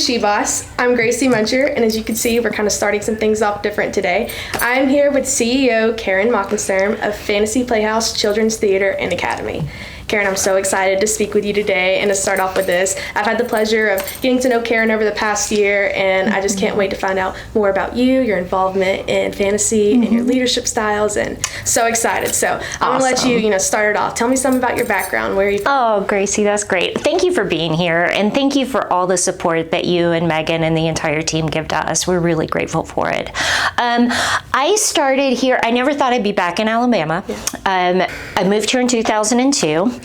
SheBoss. I'm Gracie Muncher, and as you can see, we're kind of starting some things off different today. I'm here with CEO Karen Mockensturm of Fantasy Playhouse Children's Theater and Academy. Karen, I'm so excited to speak with you today and to start off with this. I've had the pleasure of getting to know Karen over the past year, and I just can't wait to find out more about you, your involvement in fantasy, and your leadership styles, and so excited. So I'm going to let you, start it off. Tell me something about your background. Where are you from? Oh, Gracie, that's great. Thank you for being here, and thank you for all the support that you and Megan and the entire team give to us. We're really grateful for it. I started here. I never thought I'd be back in Alabama. Yeah. I moved here in 2002.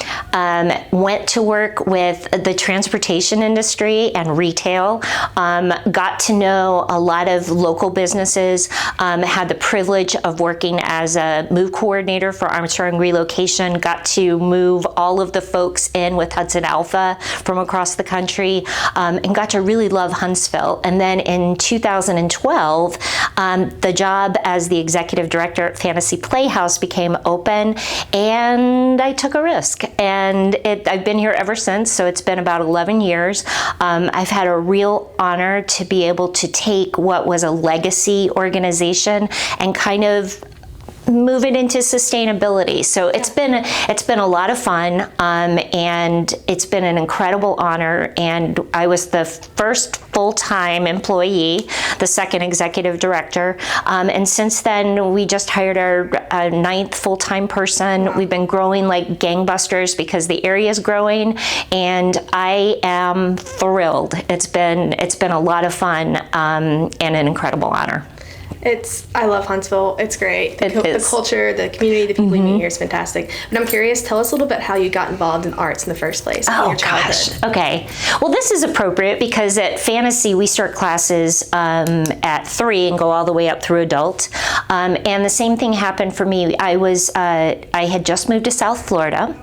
Went to work with the transportation industry and retail, got to know a lot of local businesses, had the privilege of working as a move coordinator for Armstrong Relocation, got to move all of the folks in with Hudson Alpha from across the country, and got to really love Huntsville. And then in 2012, the job as the executive director at Fantasy Playhouse became open, and I took a risk. And I've been here ever since, so it's been about 11 years. I've had a real honor to be able to take what was a legacy organization and kind of move it into sustainability. So it's been a lot of fun, and it's been an incredible honor. And I was the first full-time employee, the second executive director, and since then we just hired our ninth full-time person. We've been growing like gangbusters because the area is growing, and I am thrilled. It's been a lot of fun, and an incredible honor. I love Huntsville. It's great. The culture, the community, the people you meet here is fantastic. But I'm curious, tell us a little bit how you got involved in arts in the first place in your childhood. Gosh. Okay. Well, this is appropriate because at Fantasy, we start classes at 3 and go all the way up through adult. And the same thing happened for me. I had just moved to South Florida.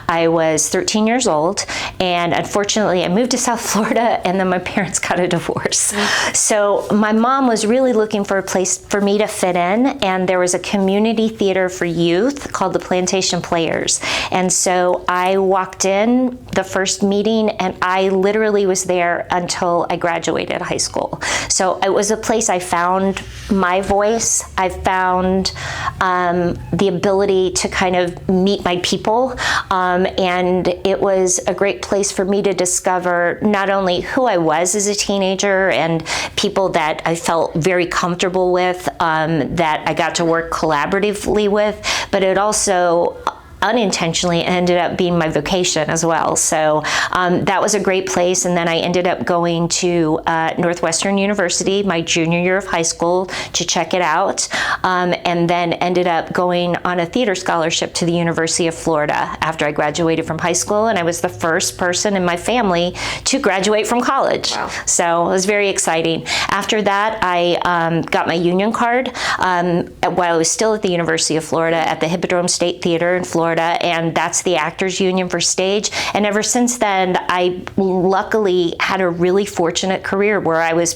I was 13 years old, and unfortunately I moved to South Florida, and then my parents got a divorce. So my mom was really looking for a place for me to fit in, and there was a community theater for youth called the Plantation Players. And so I walked in the first meeting, and I literally was there until I graduated high school. So it was a place I found my voice. I found the ability to kind of meet my people, and it was a great place for me to discover not only who I was as a teenager and people that I felt very comfortable with, that I got to work collaboratively with, but it also unintentionally ended up being my vocation as well. So that was a great place. And then I ended up going to Northwestern University my junior year of high school to check it out, and then ended up going on a theater scholarship to the University of Florida after I graduated from high school. And I was the first person in my family to graduate from college. Wow. So it was very exciting. After that, I got my union card while I was still at the University of Florida at the Hippodrome State Theater in Florida, and that's the Actors Union for stage. And ever since then, I luckily had a really fortunate career where I was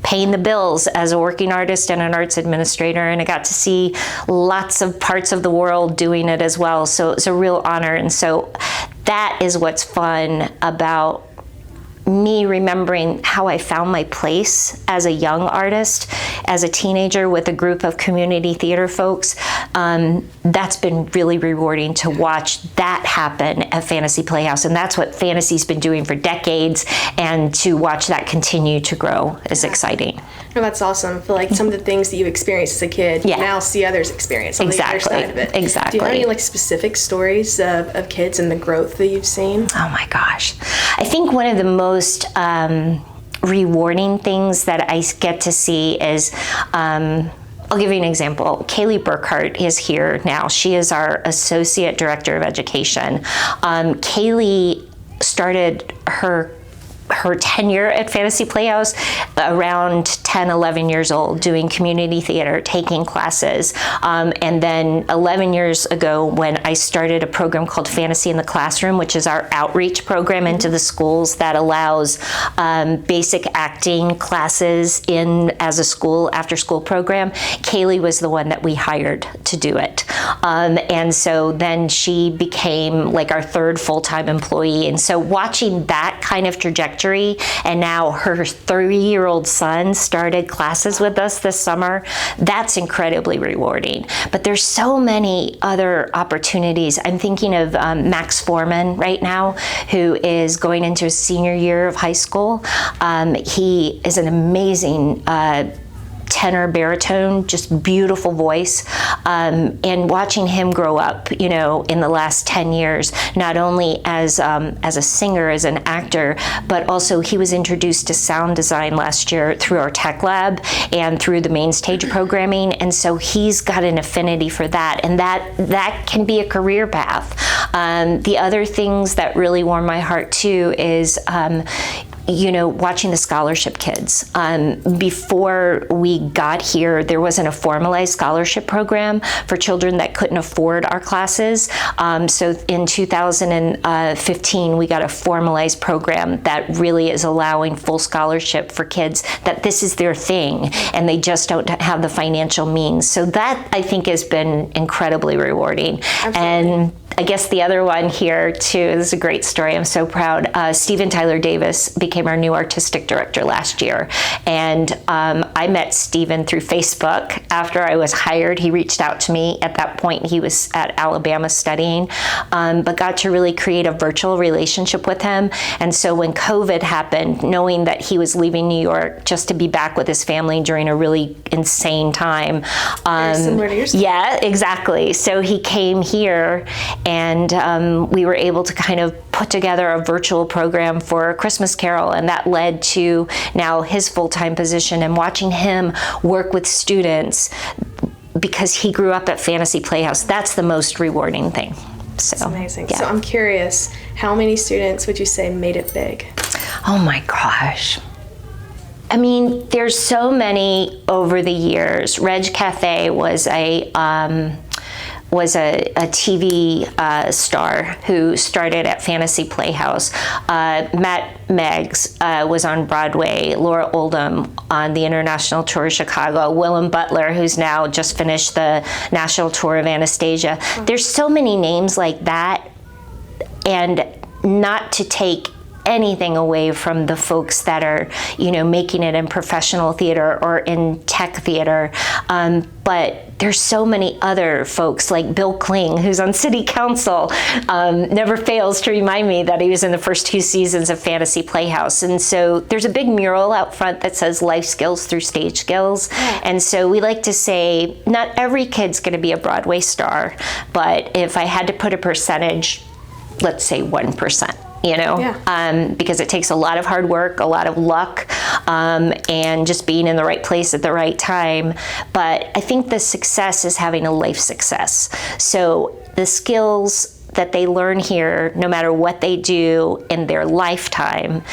paying the bills as a working artist and an arts administrator, and I got to see lots of parts of the world doing it as well. So it's a real honor, and so that is what's fun about me remembering how I found my place as a young artist, as a teenager with a group of community theater folks. That's been really rewarding to watch that happen at Fantasy Playhouse, and that's what Fantasy's been doing for decades, and to watch that continue to grow is exciting. Oh, that's awesome. I feel like some of the things that you experienced as a kid, you now see others experience on the other side of it. Exactly. Do you have any specific stories of kids and the growth that you've seen? Oh my gosh. I think one of the most rewarding things that I get to see is, I'll give you an example. Kaylee Burkhart is here now. She is our Associate Director of Education. Kaylee started her tenure at Fantasy Playhouse around 10, 11 years old, doing community theater, taking classes. And then 11 years ago, when I started a program called Fantasy in the Classroom, which is our outreach program into the schools that allows basic acting classes in as a school, after school program, Kaylee was the one that we hired to do it. And so then she became like our third full-time employee. And so watching that kind of trajectory trajectory. And now her 3-year-old son started classes with us this summer. That's incredibly rewarding. But there's so many other opportunities. I'm thinking of Max Foreman right now, who is going into his senior year of high school. He is an amazing tenor baritone, just beautiful voice, and watching him grow up, you know, in the last 10 years, not only as a singer, as an actor, but also he was introduced to sound design last year through our tech lab and through the main stage programming, and so he's got an affinity for that, and that can be a career path. The other things that really warm my heart too is you know, watching the scholarship kids. Before we got here, there wasn't a formalized scholarship program for children that couldn't afford our classes. So in 2015, we got a formalized program that really is allowing full scholarship for kids that this is their thing and they just don't have the financial means. So that, I think, has been incredibly rewarding. Absolutely. And I guess the other one here too, this is a great story, I'm so proud. Steven Tyler Davis became our new artistic director last year. And I met Steven through Facebook. After I was hired, he reached out to me. At that point, he was at Alabama studying, but got to really create a virtual relationship with him. And so when COVID happened, knowing that he was leaving New York just to be back with his family during a really insane time. Very similar to your story. Yeah, exactly. So he came here, and we were able to kind of put together a virtual program for a Christmas Carol, and that led to now his full-time position and watching him work with students because he grew up at Fantasy Playhouse. That's the most rewarding thing. So, that's amazing. Yeah. So I'm curious, how many students would you say made it big? Oh my gosh. I mean, there's so many over the years. Reg Cafe was a TV star who started at Fantasy Playhouse. Matt Meggs was on Broadway. Laura Oldham on the international tour of Chicago. Willem Butler, who's now just finished the national tour of Anastasia. There's so many names like that, and not to take anything away from the folks that are, you know, making it in professional theater or in tech theater. But there's so many other folks like Bill Kling, who's on city council, never fails to remind me that he was in the first 2 seasons of Fantasy Playhouse. And so there's a big mural out front that says life skills through stage skills. And so we like to say, not every kid's gonna be a Broadway star, but if I had to put a percentage, let's say 1%. You know, because it takes a lot of hard work, a lot of luck, and just being in the right place at the right time. But I think the success is having a life success. So the skills that they learn here, no matter what they do in their lifetime,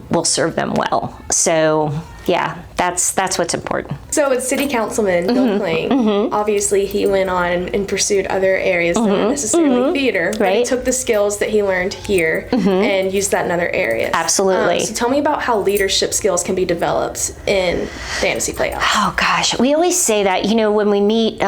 will serve them well. So yeah, that's what's important. So with City Councilman Bill Kling, obviously he went on and pursued other areas than necessarily theater, but he took the skills that he learned here and used that in other areas. Absolutely. So tell me about how leadership skills can be developed in Fantasy Playhouse. Oh gosh, we always say that, you know, when we meet,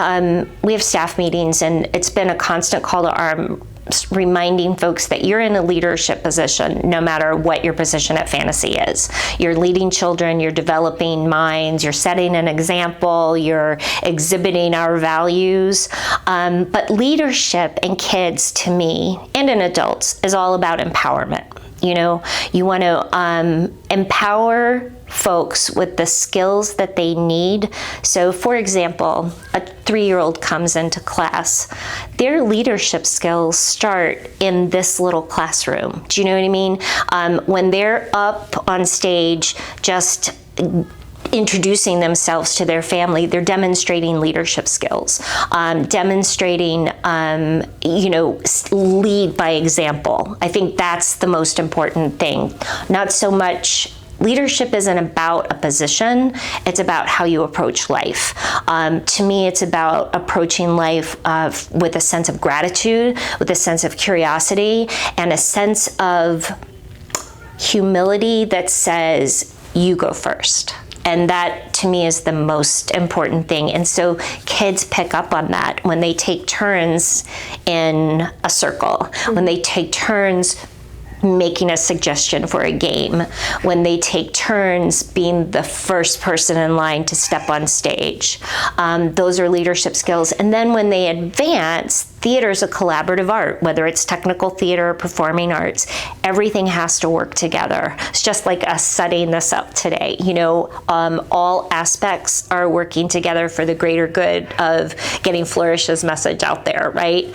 we have staff meetings, and it's been a constant call to arm, reminding folks that you're in a leadership position no matter what your position at Fantasy is. You're leading children, you're developing minds, you're setting an example, you're exhibiting our values. But leadership in kids, to me, and in adults, is all about empowerment. You know, you want to empower folks with the skills that they need. So for example, a 3-year-old comes into class, their leadership skills start in this little classroom. Do you know what I mean? When they're up on stage, just introducing themselves to their family, they're demonstrating leadership skills, demonstrating, you know, lead by example. I think that's the most important thing. Not so much, leadership isn't about a position, it's about how you approach life. To me, it's about approaching life with a sense of gratitude, with a sense of curiosity, and a sense of humility that says, you go first. And that, to me, is the most important thing. And so kids pick up on that when they take turns in a circle, when they take turns making a suggestion for a game, when they take turns being the first person in line to step on stage. Those are leadership skills. And then when they advance, theater is a collaborative art, whether it's technical theater or performing arts. Everything has to work together. It's just like us setting this up today. All aspects are working together for the greater good of getting Flourish's message out there, right?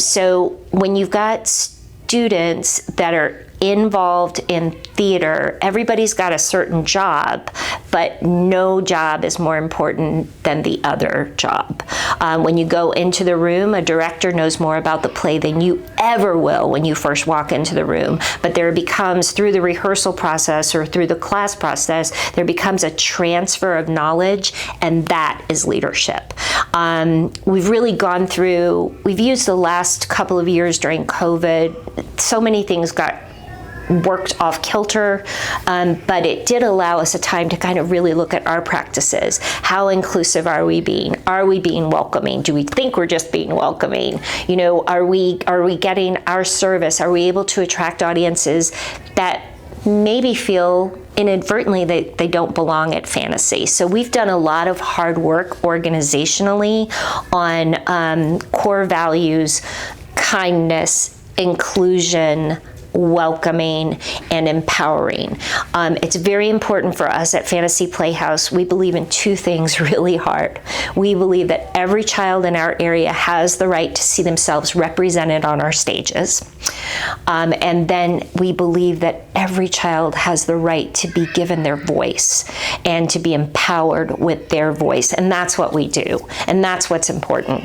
So when you've got students that are involved in theater, everybody's got a certain job, but no job is more important than the other job. When you go into the room, a director knows more about the play than you ever will when you first walk into the room. But there becomes, through the rehearsal process or through the class process, there becomes a transfer of knowledge, and that is leadership. We've really gone through, we've used the last couple of years during COVID, so many things got worked off kilter, but it did allow us a time to kind of really look at our practices. How inclusive are we being? Are we being welcoming? Do we think we're just being welcoming? Are we getting our service? Are we able to attract audiences that maybe feel inadvertently that they don't belong at Fantasy? So we've done a lot of hard work organizationally on core values, kindness, inclusion, welcoming, and empowering. It's very important for us at Fantasy Playhouse. We believe in two things really hard. We believe that every child in our area has the right to see themselves represented on our stages. And then we believe that every child has the right to be given their voice and to be empowered with their voice. And that's what we do. And that's what's important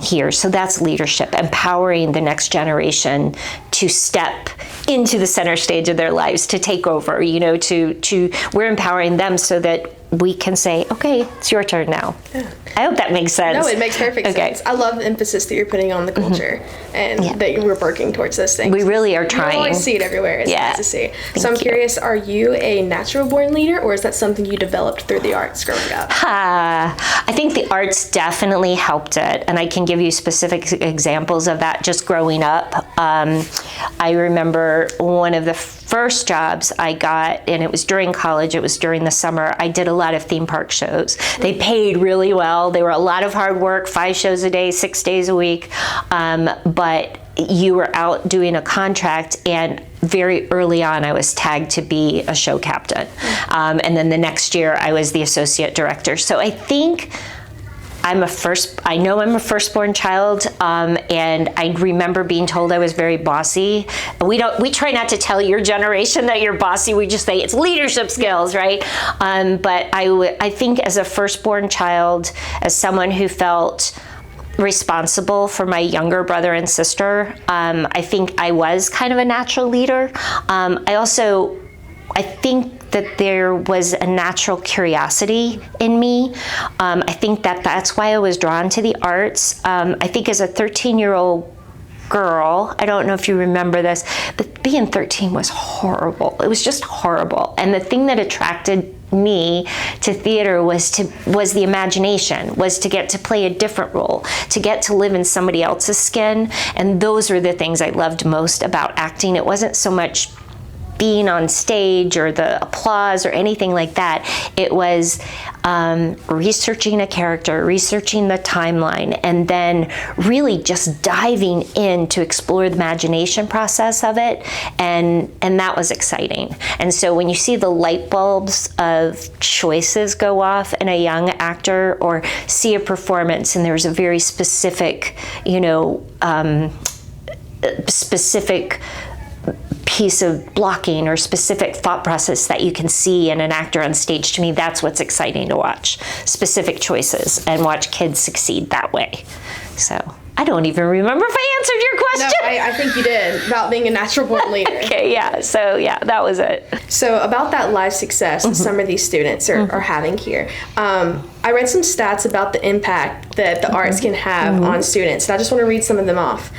here. So that's leadership, empowering the next generation to step into the center stage of their lives, to take over, we're empowering them so that we can say, okay, it's your turn now. Yeah. I hope that makes sense. No, it makes perfect sense. I love the emphasis that you're putting on the culture and that we're working towards those things. We really are trying. You always see it everywhere. It's nice to see. So I'm curious, are you a natural born leader, or is that something you developed through the arts growing up? I think the arts definitely helped it, and I can give you specific examples of that just growing up. I remember one of the first jobs I got, and it was during college, it was during the summer, I did a lot of theme park shows. They paid really well. They were a lot of hard work, 5 shows a day, 6 days a week. But you were out doing a contract, and very early on I was tagged to be a show captain. And then the next year I was the associate director. So I think I know I'm a firstborn child, and I remember being told I was very bossy. We try not to tell your generation that you're bossy. We just say it's leadership skills, right? But I think as a firstborn child, as someone who felt responsible for my younger brother and sister, I think I was kind of a natural leader. I think that there was a natural curiosity in me. I think that's why I was drawn to the arts. I think as a 13-year-old girl, I don't know if you remember this, but being 13 was horrible. It was just horrible. And the thing that attracted me to theater was the imagination, was to get to play a different role, to get to live in somebody else's skin. And those were the things I loved most about acting. It wasn't so much being on stage or the applause or anything like that. It was researching a character, researching the timeline, and then really just diving in to explore the imagination process of it, and that was exciting. And so when you see the light bulbs of choices go off in a young actor, or see a performance and there's a very specific, specific piece of blocking or specific thought process that you can see in an actor on stage, to me, that's what's exciting to watch. Specific choices, and watch kids succeed that way. So I don't even remember if I answered your question. No, I think you did, about being a natural born leader. Okay, yeah. So yeah, that was it. So about that live success that some of these students are having here, I read some stats about the impact that the arts can have on students. And I just want to read some of them off.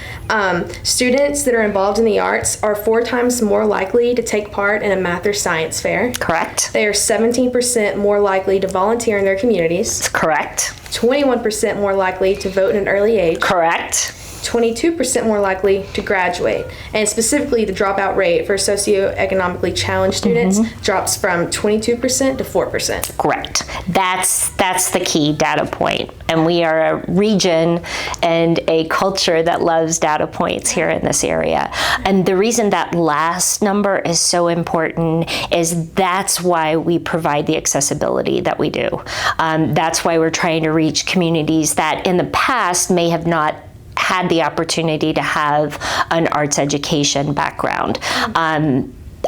Students that are involved in the arts are 4 times more likely to take part in a math or science fair. Correct. They are 17% more likely to volunteer in their communities. Correct. 21% more likely to vote at an early age. Correct. 22% more likely to graduate. And specifically, the dropout rate for socioeconomically challenged students drops from 22% to 4%. Correct. That's the key data point. And we are a region and a culture that loves data points here in this area. And the reason that last number is so important is that's why we provide the accessibility that we do. That's why we're trying to reach communities that in the past may have not had the opportunity to have an arts education background.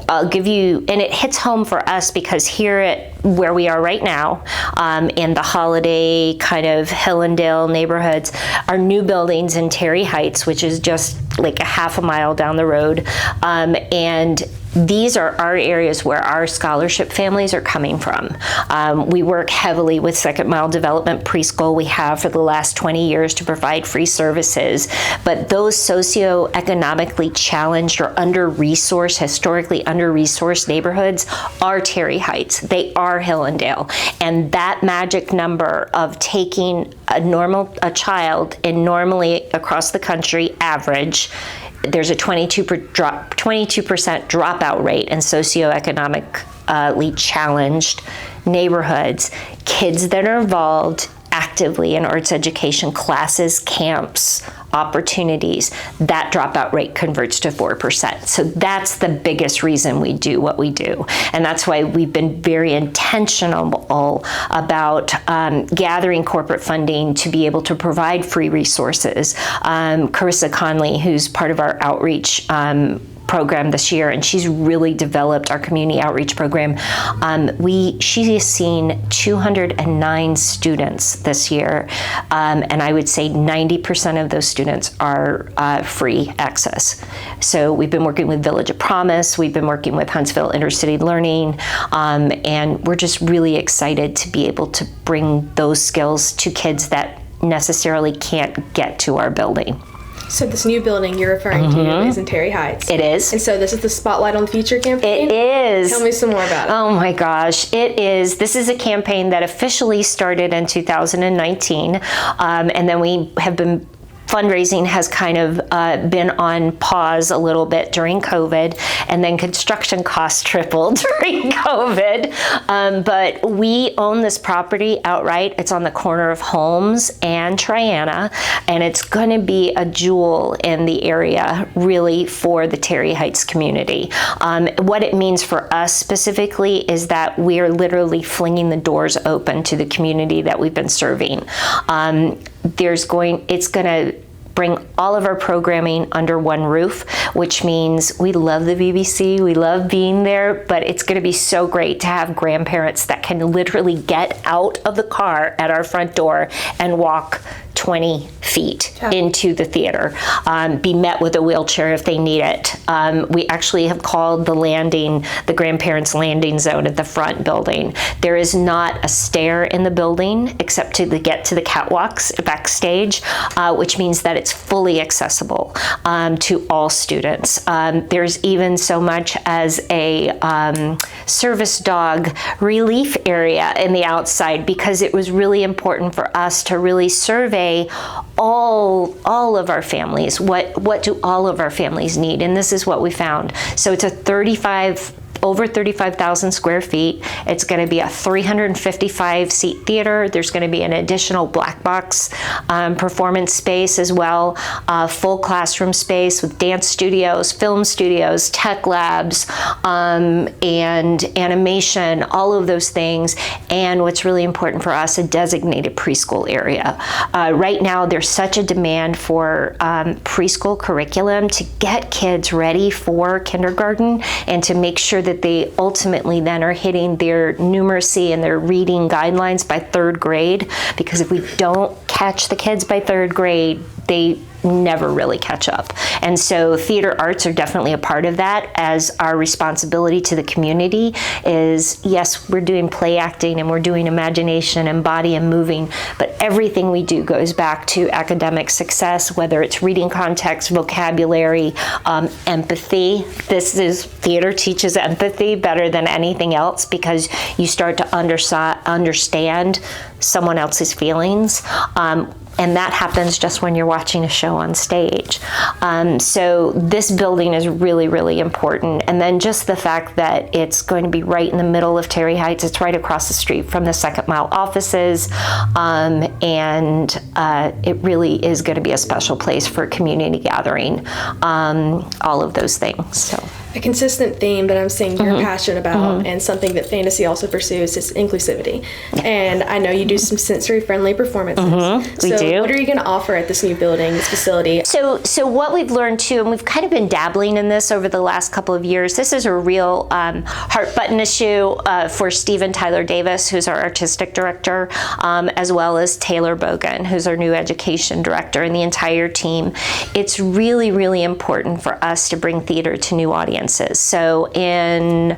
I'll give you, and it hits home for us because here at where we are right now, in the Holiday kind of Hillendale neighborhoods, our new buildings in Terry Heights, which is just like a half a mile down the road, and these are our areas where our scholarship families are coming from. We work heavily with Second Mile Development Preschool. We have for the last 20 years to provide free services. But those socioeconomically challenged or under-resourced, historically under-resourced neighborhoods are Terry Heights. They are Hillendale. And that magic number of taking a child in normally across the country average, there's a 22% dropout rate in socioeconomically challenged neighborhoods. Kids that are involved actively in arts education classes, camps, opportunities, that dropout rate converts to 4%. So that's the biggest reason we do what we do. And that's why we've been very intentional about gathering corporate funding to be able to provide free resources. Carissa Conley, who's part of our outreach program this year, and she's really developed our community outreach program. She has seen 209 students this year, and I would say 90% of those students are free access. So we've been working with Village of Promise, we've been working with Huntsville Intercity Learning, and we're just really excited to be able to bring those skills to kids that necessarily can't get to our building. So this new building you're referring to is in Terry Heights. It is. And so this is the Spotlight on the Future campaign? It is. Tell me some more about it. Oh my gosh, it is. This is a campaign that officially started in 2019, and then we have been fundraising has kind of been on pause a little bit during COVID, and then construction costs tripled during COVID. But we own this property outright. It's on the corner of Holmes and Triana, and it's going to be a jewel in the area, really, for the Terry Heights community. What it means for us specifically is that we're literally flinging the doors open to the community that we've been serving. It's going to bring all of our programming under one roof, which means we love the BBC, we love being there, but it's going to be so great to have grandparents that can literally get out of the car at our front door and walk 20 feet into the theater, be met with a wheelchair if they need it. We actually have called the grandparents' landing zone at the front building. There is not a stair in the building except to get to the catwalks backstage, which means that it's fully accessible to all students. There's even so much as a service dog relief area in the outside, because it was really important for us to really survey all of our families. What do all of our families need? And this is what we found. So it's over 35,000 square feet. It's going to be a 355 seat theater. There's going to be an additional black box performance space as well, full classroom space with dance studios, film studios, tech labs, and animation, all of those things. And what's really important for us, a designated preschool area. Right now, there's such a demand for preschool curriculum to get kids ready for kindergarten and to make sure that they ultimately then are hitting their numeracy and their reading guidelines by 3rd grade, because if we don't catch the kids by 3rd grade, they never really catch up. And so theater arts are definitely a part of that, as our responsibility to the community is, yes, we're doing play acting and we're doing imagination and body and moving, but everything we do goes back to academic success, whether it's reading context, vocabulary, empathy. Theater teaches empathy better than anything else, because you start to understand someone else's feelings. And that happens just when you're watching a show on stage. So this building is really, really important. And then just the fact that it's going to be right in the middle of Terry Heights. It's right across the street from the Second Mile offices. And it really is going to be a special place for community gathering, all of those things. So. A consistent theme that I'm seeing you're passionate about, and something that fantasy also pursues, is inclusivity. And I know you do some sensory-friendly performances. We do. What are you going to offer at this new building, this facility? So what we've learned too, and we've kind of been dabbling in this over the last couple of years, this is a real heart button issue for Stephen Tyler Davis, who's our artistic director, as well as Taylor Bogan, who's our new education director, and the entire team. It's really, really important for us to bring theater to new audiences. So in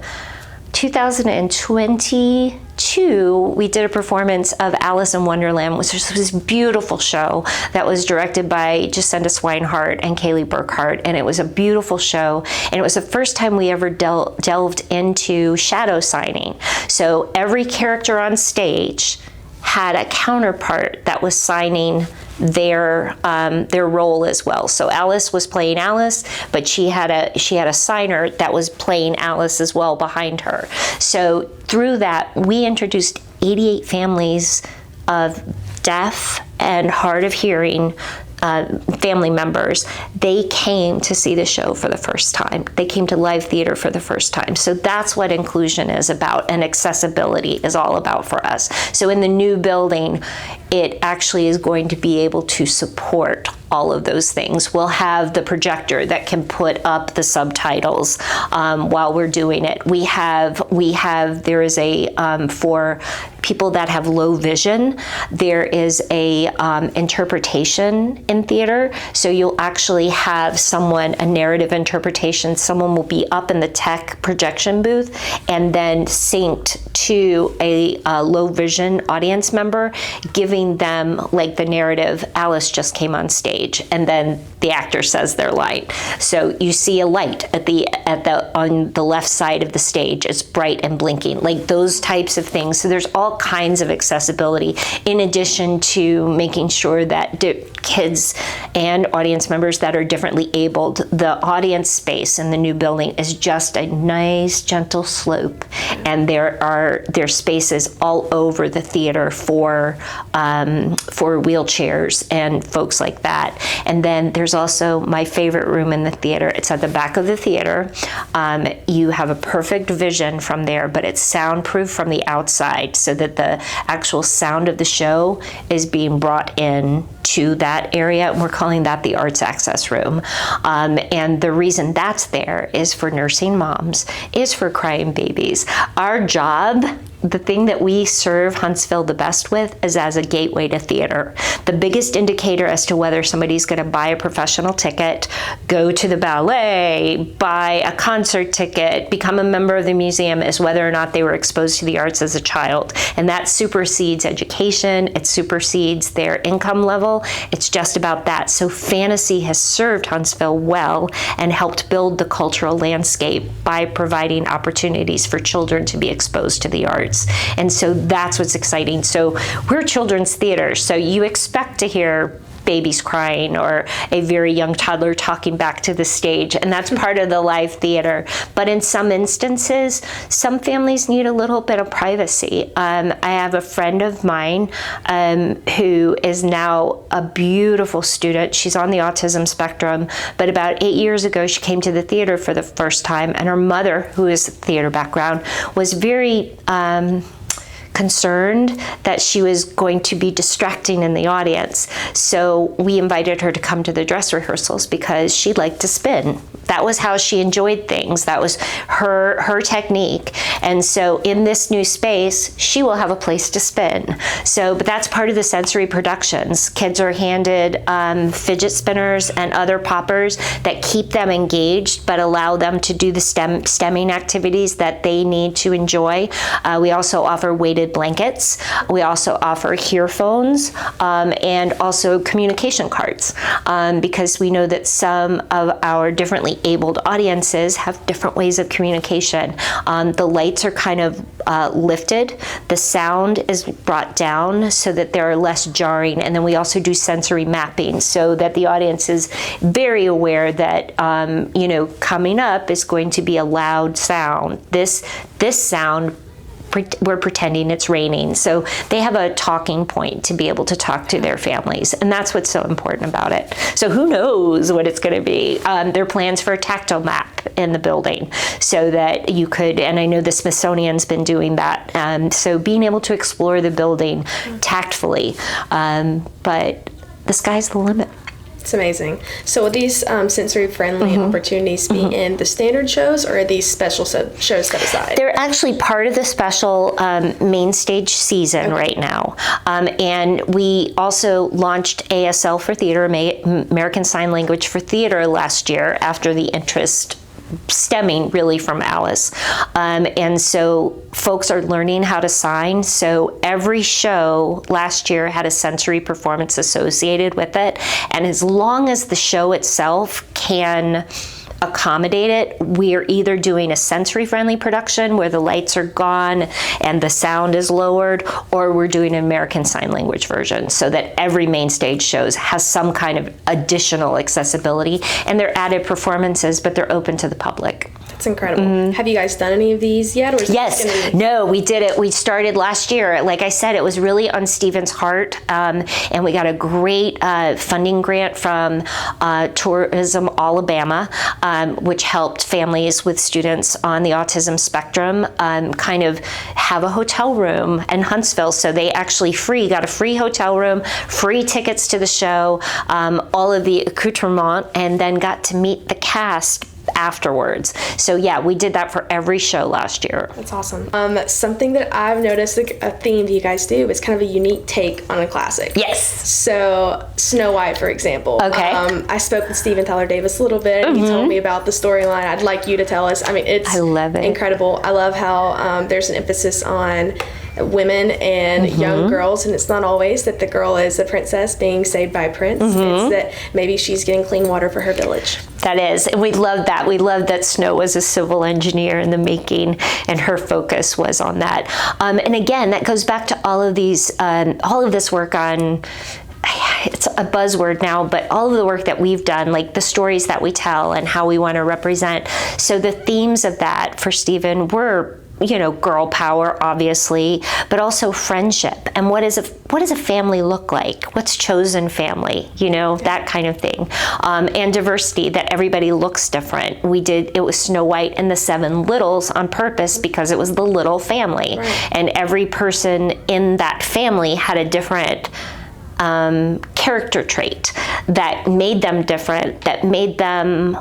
2022, we did a performance of Alice in Wonderland, which was this beautiful show that was directed by Jacinda Swinehart and Kaylee Burkhart, and it was a beautiful show, and it was the first time we ever delved into shadow signing. So every character on stage had a counterpart that was signing their role as well. So Alice was playing Alice, but she had a signer that was playing Alice as well behind her. So through that, we introduced 88 families of deaf and hard of hearing family members. They came to see the show for the first time. They came to live theater for the first time. So that's what inclusion is about, and accessibility is all about for us. So in the new building, it actually is going to be able to support all of those things. We'll have the projector that can put up the subtitles while we're doing it. There is a, for people that have low vision, there is a interpretation in theater. So you'll actually have someone, a narrative interpretation, someone will be up in the tech projection booth and then synced to a low vision audience member, giving them like the narrative, Alice just came on stage, and then the actor says their line. So you see a light on the left side of the stage. It's bright and blinking, like those types of things. So there's all kinds of accessibility, in addition to making sure that kids and audience members that are differently abled, the audience space in the new building is just a nice, gentle slope, and there's spaces all over the theater for wheelchairs and folks like that. And then there's also my favorite room in the theater. It's at the back of the theater. You have a perfect vision from there, but it's soundproof from the outside, so that the actual sound of the show is being brought in to that area. We're calling that the Arts Access Room. And the reason that's there is for nursing moms, is for crying babies. Our job, the thing that we serve Huntsville the best with, is as a gateway to theater. The biggest indicator as to whether somebody's going to buy a professional ticket, go to the ballet, buy a concert ticket, become a member of the museum, is whether or not they were exposed to the arts as a child. And that supersedes education. It supersedes their income level. It's just about that. So fantasy has served Huntsville well and helped build the cultural landscape by providing opportunities for children to be exposed to the arts. And so that's what's exciting. So we're children's theater, so you expect to hear babies crying or a very young toddler talking back to the stage, and that's part of the live theater. But in some instances, some families need a little bit of privacy. I have a friend of mine who is now a beautiful student. She's on the autism spectrum, but about 8 years ago, she came to the theater for the first time, and her mother, who is theater background, was very concerned that she was going to be distracting in the audience. So we invited her to come to the dress rehearsals because she liked to spin. That was how she enjoyed things. That was her technique. And so in this new space, she will have a place to spin. So, but that's part of the sensory productions. Kids are handed fidget spinners and other poppers that keep them engaged, but allow them to do the stemming activities that they need to enjoy. We also offer weighted weighted blankets. We also offer earphones and also communication cards because we know that some of our differently abled audiences have different ways of communication. The lights are kind of lifted. The sound is brought down so that there are less jarring. And then we also do sensory mapping so that the audience is very aware that, coming up is going to be a loud sound. This sound, we're pretending it's raining. So they have a talking point to be able to talk to their families. And that's what's so important about it. So who knows what it's going to be? There are plans for a tactile map in the building so that you could, and I know the Smithsonian's been doing that. So being able to explore the building tactfully, but the sky's the limit. It's amazing. So will these sensory-friendly opportunities be in the standard shows, or are these special shows set aside? They're actually part of the special main stage season right now. And we also launched ASL for theater, American Sign Language for theater, last year after the interest stemming really from Alice. And so folks are learning how to sign. So every show last year had a sensory performance associated with it. And as long as the show itself can accommodate it, we're either doing a sensory-friendly production where the lights are gone and the sound is lowered, or we're doing an American Sign Language version so that every main stage shows has some kind of additional accessibility, and they're added performances, but they're open to the public. That's incredible. Have you guys done any of these yet? Or is Yes. No, we did it. We started last year. Like I said, it was really on Stephen's heart, and we got a great funding grant from Tourism Alabama, which helped families with students on the autism spectrum kind of have a hotel room in Huntsville. So they actually got a free hotel room, free tickets to the show, all of the accoutrement, and then got to meet the cast afterwards. So yeah, we did that for every show last year. That's awesome. Something that I've noticed, like a theme that you guys do, is kind of a unique take on a classic. Yes. So Snow White, for example. Okay. I spoke with Steven Tyler Davis a little bit, and he told me about the storyline. I'd like you to tell us. I mean, I love it. Incredible. I love how there's an emphasis on women and young girls, and it's not always that the girl is a princess being saved by a prince. It's that maybe she's getting clean water for her village. That is, and we love that. We love that Snow was a civil engineer in the making, and her focus was on that. And again, that goes back to all of these, all of this work on, it's a buzzword now, but all of the work that we've done, like the stories that we tell and how we want to represent. So the themes of that for Stephen were, girl power, obviously, but also friendship. And what does a family look like? What's chosen family? That kind of thing. And diversity, that everybody looks different. It was Snow White and the Seven Littles on purpose because it was the little family. Right. And every person in that family had a different character trait that made them different, that made them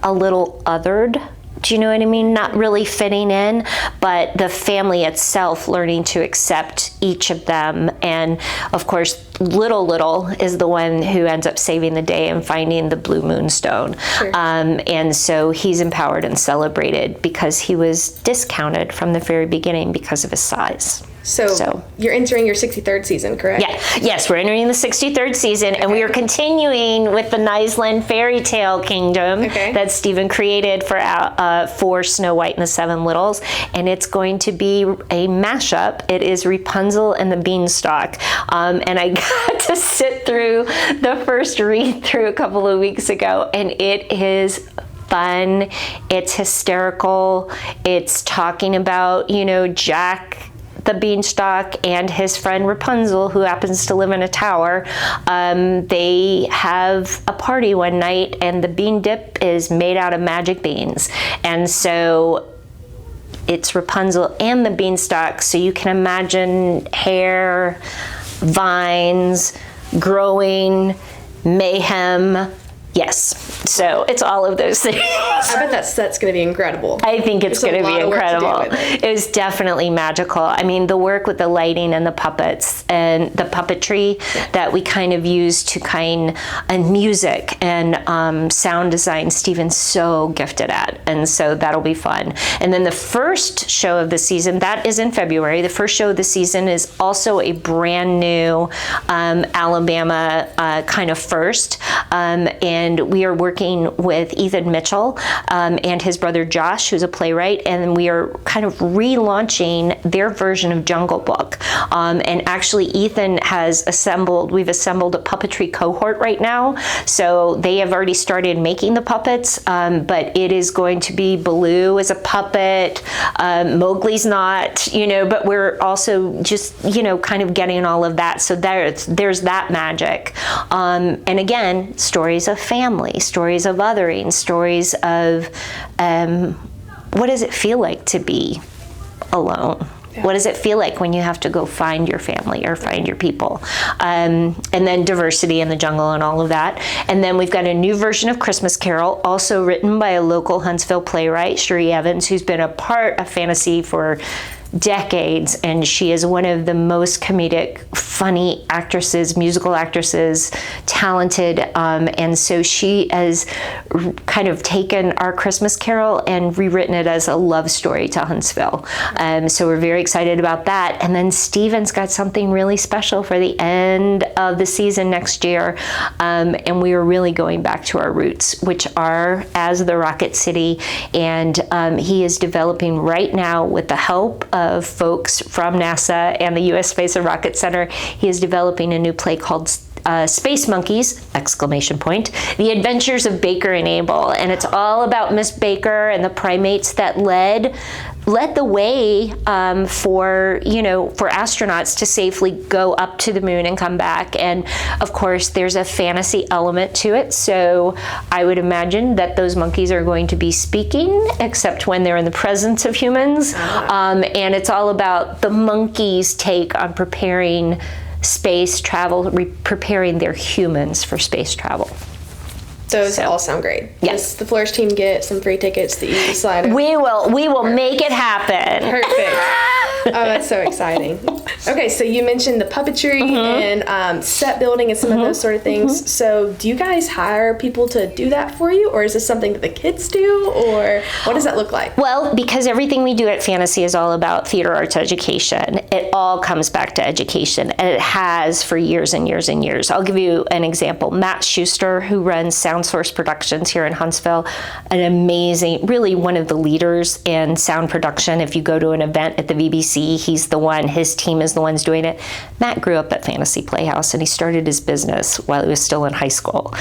a little othered. Do you know what I mean? Not really fitting in, but the family itself learning to accept each of them. And of course, Little is the one who ends up saving the day and finding the blue moonstone. Sure. And so he's empowered and celebrated because he was discounted from the very beginning because of his size. So you're entering your 63rd season, correct? Yeah. Yes, we're entering the 63rd season, and we are continuing with the Niceland fairy tale kingdom that Stephen created for Snow White and the Seven Littles, and it's going to be a mashup. It is Rapunzel and the Beanstalk, and I got to sit through the first read through a couple of weeks ago, and it is fun. It's hysterical. It's talking about, Jack the Beanstalk and his friend Rapunzel, who happens to live in a tower. They have a party one night, and the bean dip is made out of magic beans. And so it's Rapunzel and the Beanstalk, so you can imagine hair, vines, growing, mayhem. Yes, So it's all of those things. I bet that set's going to be incredible. I think it's going to be incredible. It's definitely magical. I mean, the work with the lighting and the puppets and the puppetry that we kind of use to and music and sound design, Steven's so gifted at. And so that'll be fun. And then the first show of the season, that is in February. The first show of the season is also a brand new Alabama kind of first. And we are working with Ethan Mitchell and his brother Josh, who's a playwright, and we are kind of relaunching their version of Jungle Book. And actually Ethan we've assembled a puppetry cohort right now. So they have already started making the puppets, but it is going to be Baloo as a puppet, Mowgli's not, but we're also just, kind of getting all of that. So there's that magic. And again, stories of family, stories of othering, stories of what does it feel like to be alone? Yeah. What does it feel like when you have to go find your family or find your people? And then diversity in the jungle and all of that. And then we've got a new version of Christmas Carol, also written by a local Huntsville playwright, Sheree Evans, who's been a part of fantasy for decades, and she is one of the most comedic, funny actresses, musical actresses, talented, and so she has kind of taken our Christmas Carol and rewritten it as a love story to Huntsville. So we're very excited about that. And then Steven's got something really special for the end of the season next year, and we are really going back to our roots, which are as the Rocket City, and he is developing right now with the help of folks from NASA and the U.S. Space and Rocket Center. He is developing a new play called Space Monkeys, ! The Adventures of Baker and Abel. And it's all about Miss Baker and the primates that led the way for astronauts to safely go up to the moon and come back. And of course, there's a fantasy element to it. So I would imagine that those monkeys are going to be speaking, except when they're in the presence of humans. And it's all about the monkeys' take on preparing space travel, preparing their humans for space travel. Those all sound great. Yes. Does the Flourish team get some free tickets to Easy Slider? We will make it happen. Perfect. Oh, that's so exciting. Okay, so you mentioned the puppetry and set building and some of those sort of things. So do you guys hire people to do that for you, or is this something that the kids do, or what does that look like? Well, because everything we do at Fantasy is all about theater arts education, it all comes back to education, and it has for years and years and years. I'll give you an example. Matt Schuster, who runs Sound Source Productions here in Huntsville, an amazing, really one of the leaders in sound production. If you go to an event at the VBC, he's the one, his team is the ones doing it. Matt grew up at Fantasy Playhouse, and he started his business while he was still in high school.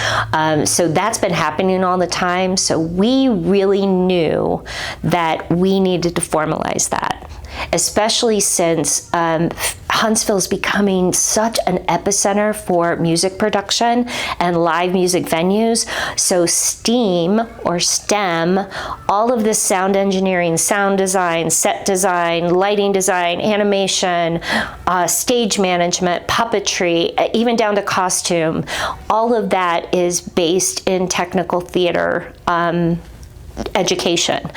So that's been happening all the time. So we really knew that we needed to formalize that, especially since Huntsville is becoming such an epicenter for music production and live music venues. So STEAM or STEM, all of this sound engineering, sound design, set design, lighting design, animation, stage management, puppetry, even down to costume, all of that is based in technical theater education.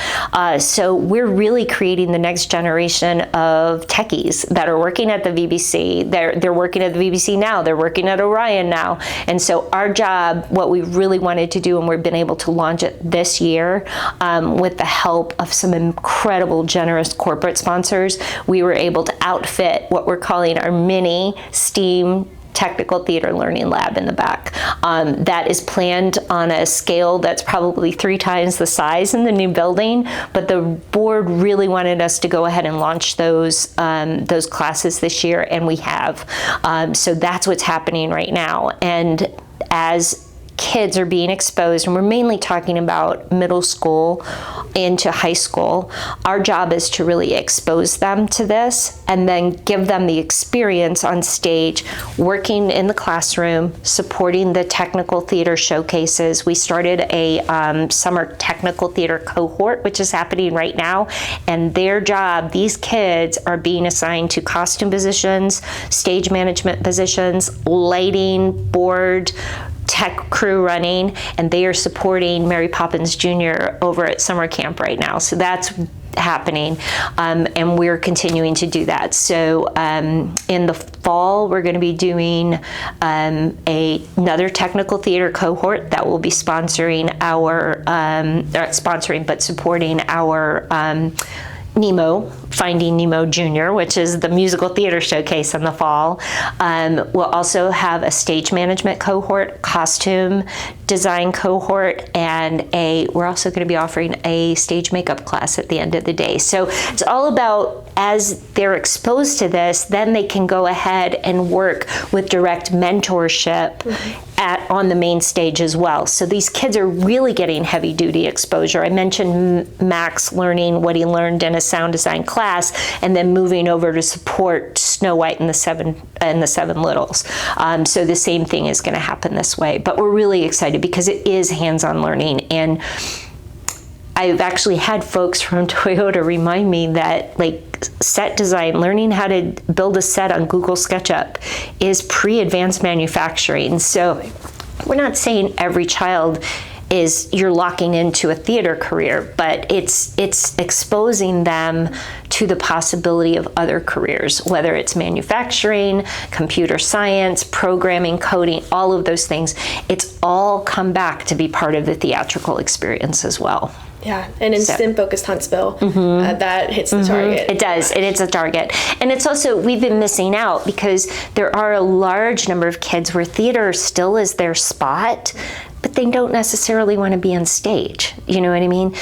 So we're really creating the next generation of techies that are working at the VBC. They're working at the VBC now. They're working at Orion now. And so our job, what we really wanted to do, and we've been able to launch it this year with the help of some incredible, generous corporate sponsors, we were able to outfit what we're calling our mini STEAM Technical Theater Learning Lab in the back. That is planned on a scale that's probably 3 times the size in the new building, but the board really wanted us to go ahead and launch those classes this year, and we have. So that's what's happening right now. And as kids are being exposed, and we're mainly talking about middle school into high school, our job is to really expose them to this and then give them the experience on stage, working in the classroom, supporting the technical theater showcases. We started a summer technical theater cohort, which is happening right now, and their job, these kids are being assigned to costume positions, stage management positions, lighting, board, tech crew running, and they are supporting Mary Poppins Jr. over at summer camp right now. So that's happening, and we're continuing to do that. So in the fall, we're going to be doing another technical theater cohort that will be sponsoring our, not sponsoring, but supporting our Nemo, Finding Nemo Jr., which is the musical theater showcase in the fall. We'll also have a stage management cohort, costume design cohort, and we're also going to be offering a stage makeup class at the end of the day. So it's all about, as they're exposed to this, then they can go ahead and work with direct mentorship on the main stage as well. So these kids are really getting heavy duty exposure. I mentioned Max learning what he learned in a sound design class, and then moving over to support Snow White and the Seven Littles. So the same thing is going to happen this way. But we're really excited because it is hands-on learning. And I've actually had folks from Toyota remind me that, like, set design, learning how to build a set on Google SketchUp is pre-advanced manufacturing. So we're not saying every child you're locking into a theater career, but it's exposing them to the possibility of other careers, whether it's manufacturing, computer science, programming, coding, all of those things. It's all come back to be part of the theatrical experience as well. Yeah, and in STEM-focused Huntsville, that hits the target. It does. It hits a target. And it's also, we've been missing out because there are a large number of kids where theater still is their spot, but they don't necessarily want to be on stage. You know what I mean?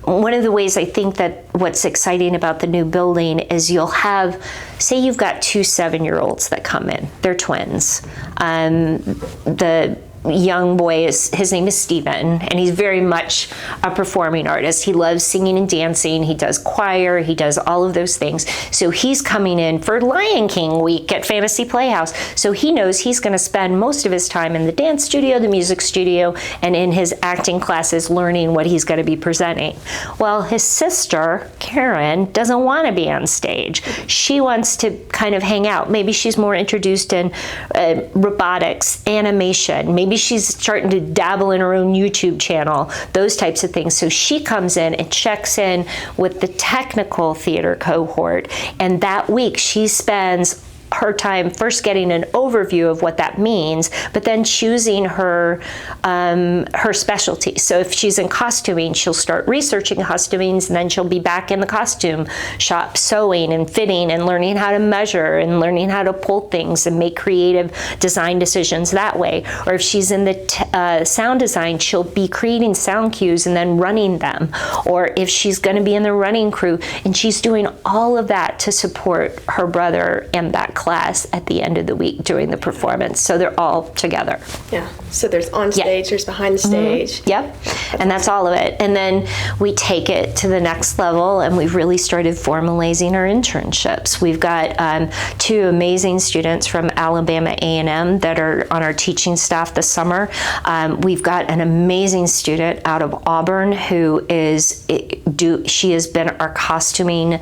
One of the ways I think that what's exciting about the new building is you'll have, say you've got 2 7-year-olds that come in. They're twins. The young boy his name is Steven, and he's very much a performing artist. He loves singing and dancing. He does choir. He does all of those things. So he's coming in for Lion King week at Fantasy Playhouse. So he knows he's going to spend most of his time in the dance studio, the music studio, and in his acting classes learning what he's going to be presenting. Well, his sister, Karen, doesn't want to be on stage. She wants to kind of hang out. Maybe she's more introduced in robotics, animation. Maybe she's starting to dabble in her own YouTube channel, those types of things. So she comes in and checks in with the technical theater cohort, and that week she spends her time first getting an overview of what that means, but then choosing her specialty. So if she's in costuming, she'll start researching costumings, and then she'll be back in the costume shop sewing and fitting and learning how to measure and learning how to pull things and make creative design decisions that way. Or if she's in the sound design, she'll be creating sound cues and then running them. Or if she's going to be in the running crew, and she's doing all of that to support her brother and that class at the end of the week during the performance. So they're all together. Yeah. So there's on stage, there's behind the stage. Yep. And that's all of it. And then we take it to the next level, and we've really started formalizing our internships. We've got 2 amazing students from Alabama A&M that are on our teaching staff this summer. We've got an amazing student out of Auburn who she has been our costuming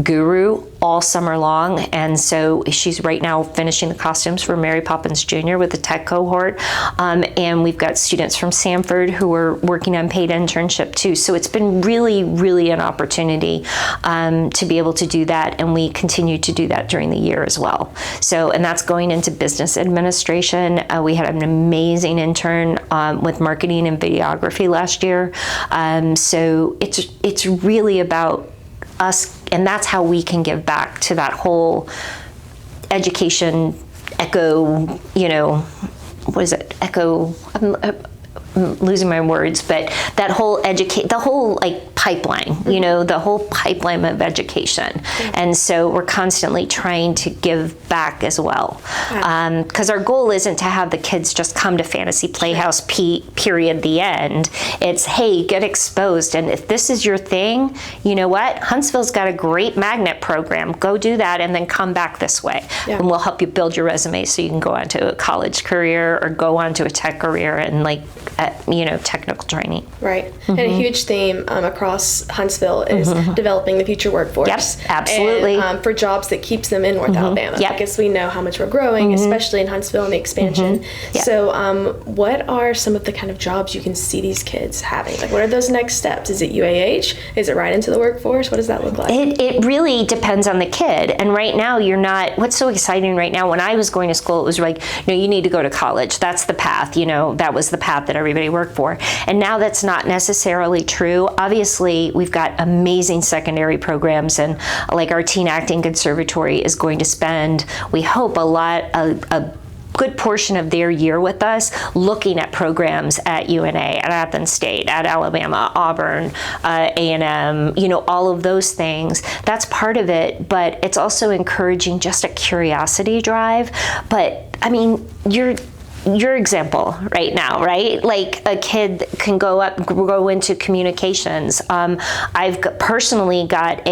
guru all summer long, and so she's right now finishing the costumes for Mary Poppins Jr. with the tech cohort, and we've got students from Sanford who are working on paid internship too. So it's been really, really an opportunity to be able to do that, and we continue to do that during the year as well. So, and that's going into business administration. We had an amazing intern with marketing and videography last year. So it's really about us, and that's how we can give back to that whole education echo, what is it? Echo, I'm losing my words, but that whole the whole like pipeline, the whole pipeline of education. And so we're constantly trying to give back as well. Because our goal isn't to have the kids just come to Fantasy Playhouse, period, the end. It's, hey, get exposed. And if this is your thing, you know what? Huntsville's got a great magnet program. Go do that and then come back this way. Yeah. And we'll help you build your resume so you can go on to a college career or go on to a tech career and technical training. Right. And a huge theme across Huntsville is developing the future workforce. Yep, absolutely. And for jobs that keeps them in North Alabama. Yep. Because we know how much we're growing, especially in Huntsville and the expansion. Yep. So what are some of the kind of jobs you can see these kids having? Like, what are those next steps? Is it UAH? Is it right into the workforce? What does that look like? It really depends on the kid. And right now, what's so exciting right now, when I was going to school, it was like, you need to go to college. That's the path, that was the path that everybody worked for. And now that's not necessarily true. Obviously, we've got amazing secondary programs, and like our Teen Acting Conservatory is going to spend, we hope, a good portion of their year with us looking at programs at UNA, at Athens State, at Alabama, Auburn, A&M, all of those things. That's part of it, but it's also encouraging just a curiosity drive. But I mean, your example right now, right? Like, a kid can go into communications. I've personally got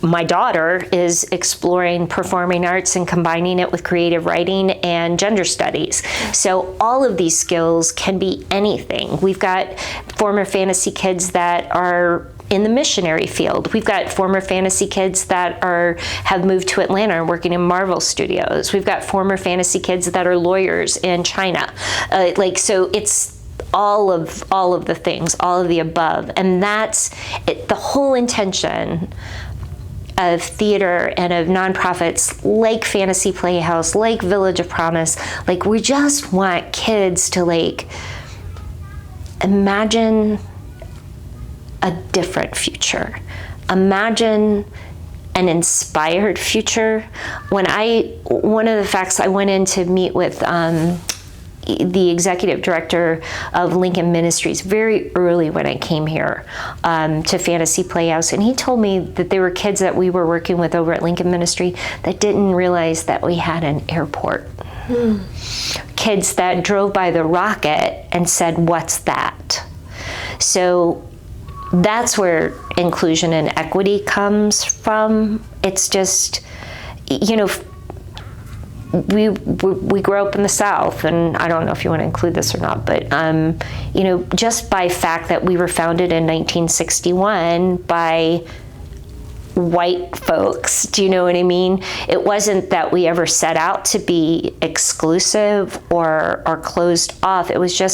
my daughter is exploring performing arts and combining it with creative writing and gender studies. So all of these skills can be anything. We've got former fantasy kids that are in the missionary field. We've got former fantasy kids that have moved to Atlanta and working in Marvel Studios. We've got former fantasy kids that are lawyers in China. So it's all of the things, all of the above. And that's it. The whole intention of theater and of nonprofits like Fantasy Playhouse, like Village of Promise, we just want kids to imagine a different future. Imagine an inspired future. One of the facts, I went in to meet with the executive director of Lincoln Ministries very early when I came here to Fantasy Playhouse, and he told me that there were kids that we were working with over at Lincoln Ministry that didn't realize that we had an airport. Kids that drove by the rocket and said, "What's that?" So that's where inclusion and equity comes from. It's just, we grew up in the South, and I don't know if you want to include this or not, but just by fact that we were founded in 1961 by white folks, do you know what I mean? It wasn't that we ever set out to be exclusive or closed off. It was a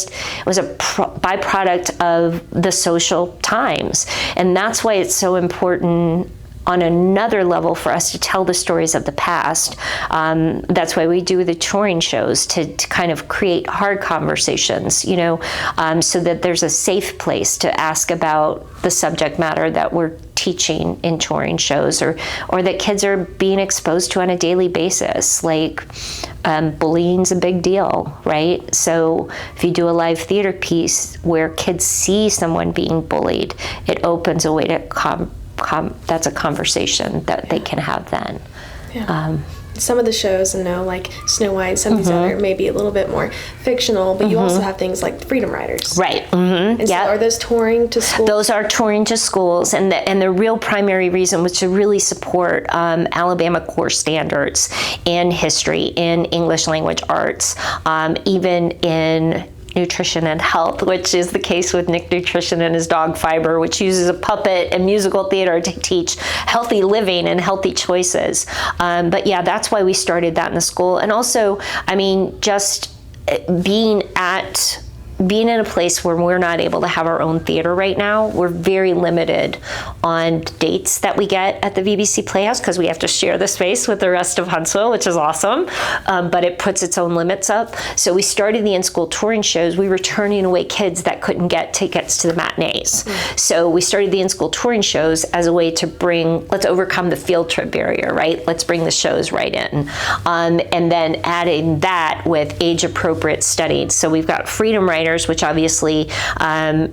byproduct of the social times. And that's why it's so important on another level for us to tell the stories of the past. That's why we do the touring shows, to kind of create hard conversations, so that there's a safe place to ask about the subject matter that we're teaching in touring shows, or that kids are being exposed to on a daily basis. Bullying's a big deal, right? So if you do a live theater piece where kids see someone being bullied, it opens a way to that's a conversation that they can have then. Yeah. Some of the shows, like Snow White, some of these other maybe a little bit more fictional, but you also have things like Freedom Riders. Right. And so are those touring to schools? Those are touring to schools, and the real primary reason was to really support Alabama core standards in history, in English language arts, even in nutrition and health, which is the case with Nick Nutrition and his dog Fiber, which uses a puppet and musical theater to teach healthy living and healthy choices. But yeah, that's why we started that in the school. And also, just being in a place where we're not able to have our own theater right now, we're very limited on dates that we get at the VBC Playhouse, because we have to share the space with the rest of Huntsville, which is awesome, but it puts its own limits up. So we started the in-school touring shows. We were turning away kids that couldn't get tickets to the matinees. So we started the in-school touring shows as a way to let's overcome the field trip barrier, right? Let's bring the shows right in. And then adding that with age-appropriate studying. So we've got Freedom Writers, which obviously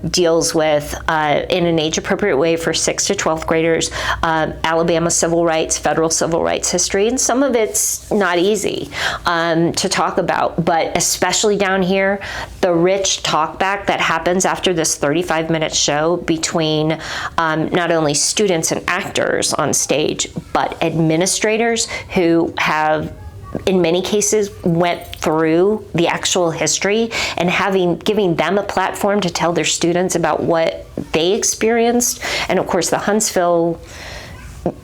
deals with, in an age-appropriate way for 6th to 12th graders, Alabama civil rights, federal civil rights history, and some of it's not easy to talk about, but especially down here, the rich talkback that happens after this 35-minute show between not only students and actors on stage, but administrators who have in many cases went through the actual history, and giving them a platform to tell their students about what they experienced. And of course, the Huntsville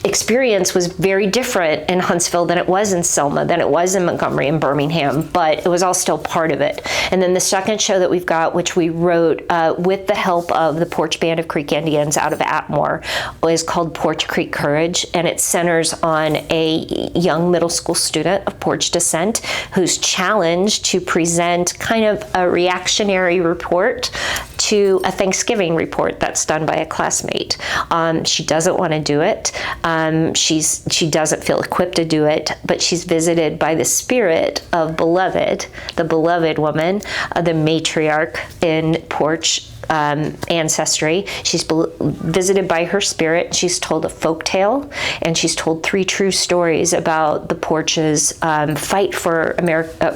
experience was very different in Huntsville than it was in Selma, than it was in Montgomery and Birmingham, but it was all still part of it. And then the second show that we've got, which we wrote with the help of the Porch Band of Creek Indians out of Atmore, is called Porch Creek Courage, and it centers on a young middle school student of Porch descent who's challenged to present kind of a reactionary report to a Thanksgiving report that's done by a classmate. She doesn't want to do it. She doesn't feel equipped to do it, but she's visited by the spirit of Beloved, the beloved woman, the matriarch in Porch ancestry. She's visited by her spirit. She's told a folk tale, and she's told 3 true stories about the Porch's fight for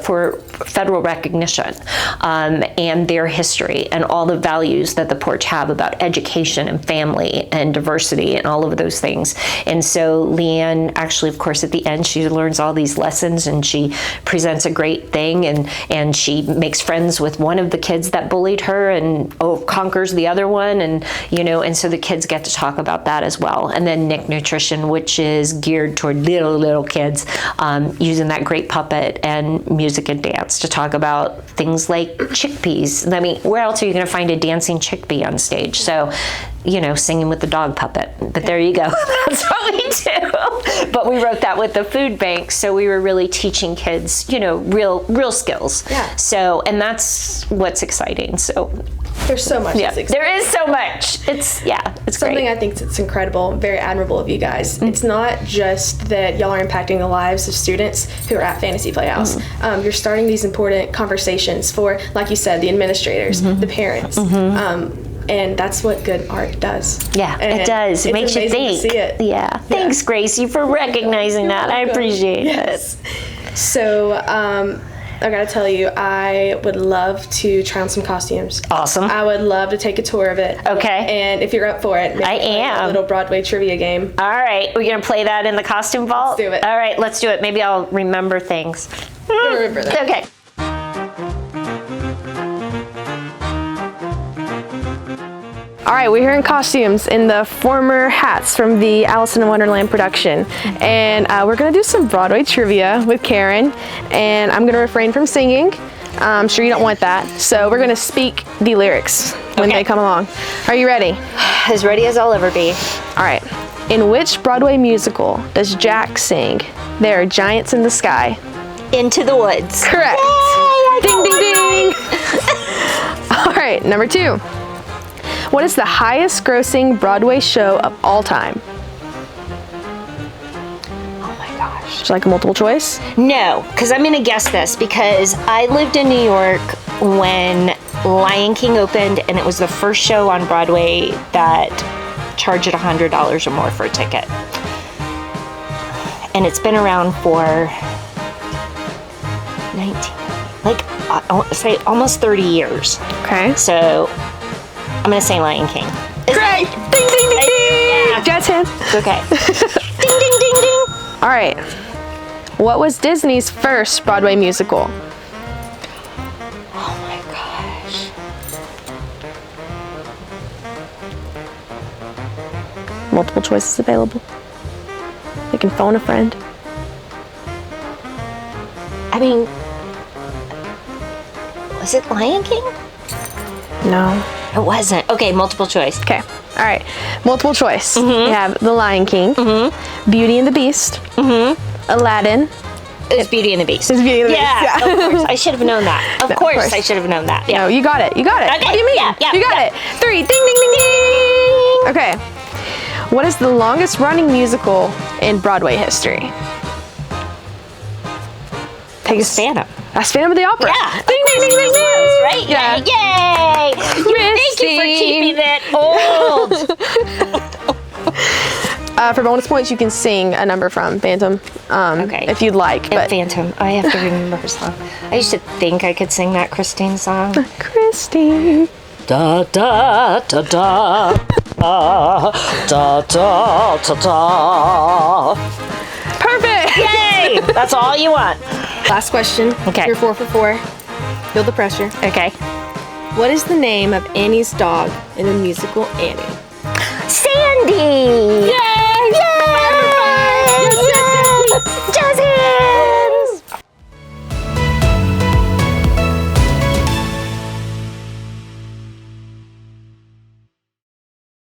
for federal recognition, and their history, and all the values that the Porch have about education and family and diversity and all of those things. And so Leanne, actually, of course, at the end, she learns all these lessons, and she presents a great thing, and she makes friends with one of the kids that bullied her, and conquers the other one, and and so the kids get to talk about that as well. And then Nick Nutrition, which is geared toward little kids, using that great puppet and music and dance to talk about things like chickpeas. I mean, where else are you going to find a dancing chickpea on stage? So, singing with the dog puppet. But there you go. That's what we do. But we wrote that with the food bank, so we were really teaching kids, real skills. Yeah. So, and that's what's exciting. So there's so much. Yeah, there is so much. It's something great. I think it's incredible, very admirable of you guys. Mm-hmm. It's not just that y'all are impacting the lives of students who are at Fantasy Playhouse. Mm-hmm. You're starting these important conversations for, like you said, the administrators, the parents. And that's what good art does. Yeah, it does. It makes you think. To see it. Yeah. Thanks, Gracie, for recognizing that. I appreciate it. So, I gotta tell you, I would love to try on some costumes. Awesome. I would love to take a tour of it. Okay. And if you're up for it, maybe I am. A little Broadway trivia game. All right. We're gonna play that in the costume vault? Let's do it. All right, let's do it. Maybe I'll remember things. I'll remember that. Okay. All right, we're here in costumes in the former hats from the Alice in Wonderland production. And we're gonna do some Broadway trivia with Karen, and I'm gonna refrain from singing. I'm sure you don't want that. So we're gonna speak the lyrics when they come along. Are you ready? As ready as I'll ever be. All right. In which Broadway musical does Jack sing, "There are giants in the sky"? Into the Woods. Correct. Yay, ding, ding, ding. All right, number 2. What is the highest grossing Broadway show of all time? Oh my gosh. Would you like a multiple choice? No, because I'm going to guess this because I lived in New York when Lion King opened, and it was the first show on Broadway that charged $100 or more for a ticket. And it's been around for say almost 30 years. Okay. So I'm gonna say Lion King. Great! Ding, ding, ding, ding! Yeah. Jazz hands. Okay. Ding, ding, ding, ding. All right. What was Disney's first Broadway musical? Oh my gosh. Multiple choices available. You can phone a friend. I mean, was it Lion King? No. It wasn't. Okay, multiple choice. Okay. All right. Multiple choice. We have The Lion King, Beauty and the Beast, Aladdin. It's Beauty and the Beast. It's Beauty and the Beast. Yeah, of course. I should have known that. Of course, I should have known that. Yeah. No, you got it. You got it. Okay. What do you mean? Yeah, you got it. 3. Ding, ding, ding, ding. Okay. What is the longest running musical in Broadway history? Phantom. That's Phantom of the Opera. Yeah. Ding, ding, ding, ding, ding. Right? Yeah. Yay! Thank you for keeping it old. For bonus points, you can sing a number from Phantom, if you'd like. But Phantom. I have to remember her song. I used to think I could sing that Christine song. Christine. Da da da da da da da da da. Perfect. Yay! That's all you want. Last question. Okay. You're 4 for 4. Feel the pressure. Okay. What is the name of Annie's dog in the musical Annie? Sandy!